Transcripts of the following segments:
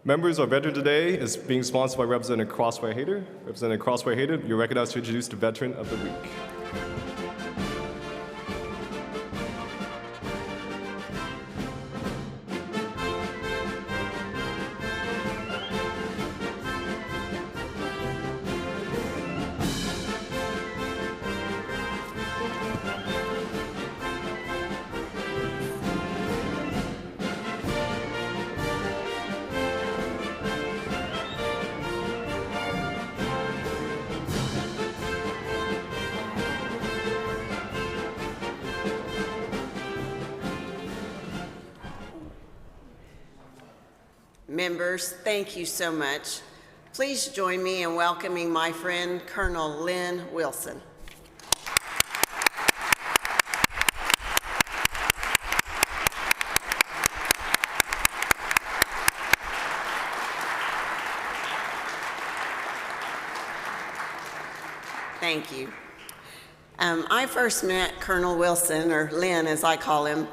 Members, our veteran today is being sponsored by Representative Crossway Hayter. Representative Crossway Hayter, you're recognized to introduce the Veteran of the Week. Members, thank you so much. Please join me in welcoming my friend, Colonel Lynn Wilson. Thank you. I first met Colonel Wilson, or Lynn as I call him,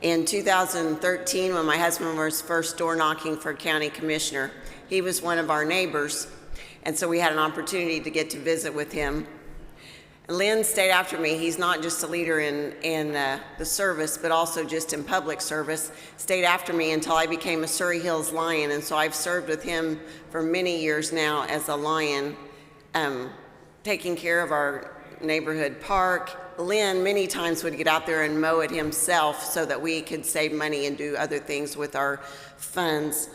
in 2013 when my husband was first door knocking for county commissioner. He was one of our neighbors, and so we had an opportunity to get to visit with him. And Lynn stayed after me. He's not just a leader in the service, but also just in public service. Stayed after me until I became a Surrey Hills Lion, and so I've served with him for many years now as a Lion, taking care of our neighborhood park. Lynn many times would get out there and mow it himself so that we could save money and do other things with our funds.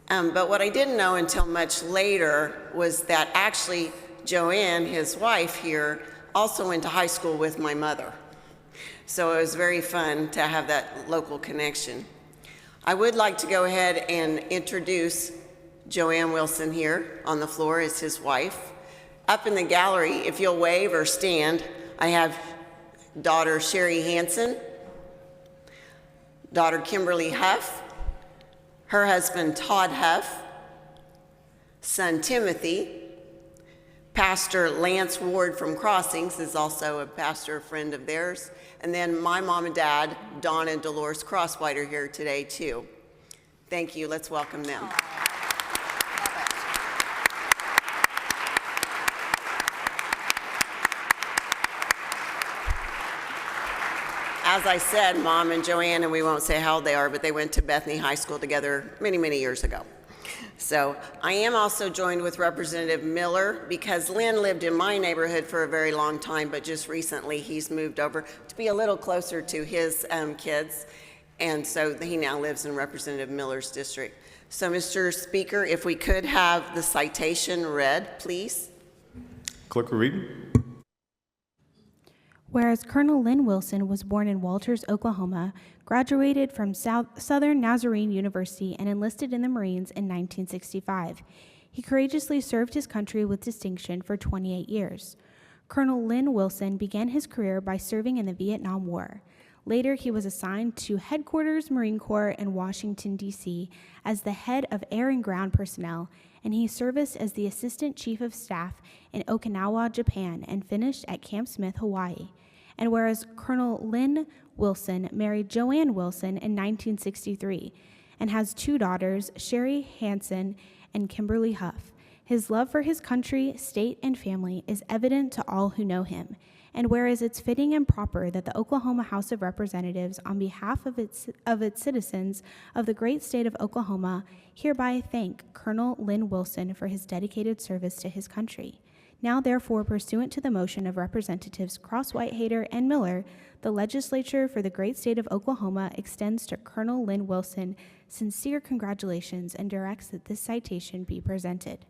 But what I didn't know until much later was that actually Joanne, his wife here, also went to high school with my mother. So it was very fun to have that local connection. I would like to go ahead and introduce Joanne Wilson here on the floor as his wife. Up in the gallery, if you'll wave or stand, I have daughter Sherry Hansen, daughter Kimberly Huff, her husband Todd Huff, son Timothy, Pastor Lance Ward from Crossings is also a pastor friend of theirs, and then my mom and dad, Don and Dolores Crosswhite, are here today too. Thank you, let's welcome them. As I said, Mom and Joanne, and we won't say how old they are, but they went to Bethany High School together many, many years ago. So I am also joined with Representative Miller because Lynn lived in my neighborhood for a very long time, but just recently he's moved over to be a little closer to his kids. And so he now lives in Representative Miller's district. So Mr. Speaker, if we could have the citation read, please. Clerk will read. Whereas Colonel Lynn Wilson was born in Walters, Oklahoma, graduated from Southern Nazarene University, and enlisted in the Marines in 1965. He courageously served his country with distinction for 28 years. Colonel Lynn Wilson began his career by serving in the Vietnam War. Later, he was assigned to Headquarters Marine Corps in Washington, D.C. as the head of Air and Ground Personnel, and he serviced as the Assistant Chief of Staff in Okinawa, Japan, and finished at Camp Smith, Hawaii. And whereas Colonel Lynn Wilson married Joanne Wilson in 1963 and has two daughters, Sherry Hansen and Kimberly Huff, his love for his country, state, and family is evident to all who know him. And whereas it's fitting and proper that the Oklahoma House of Representatives, on behalf of its citizens of the great state of Oklahoma, hereby thank Colonel Lynn Wilson for his dedicated service to his country. Now, therefore, pursuant to the motion of Representatives Crosswhite, Hayter, and Miller, the legislature for the great state of Oklahoma extends to Colonel Lynn Wilson sincere congratulations and directs that this citation be presented.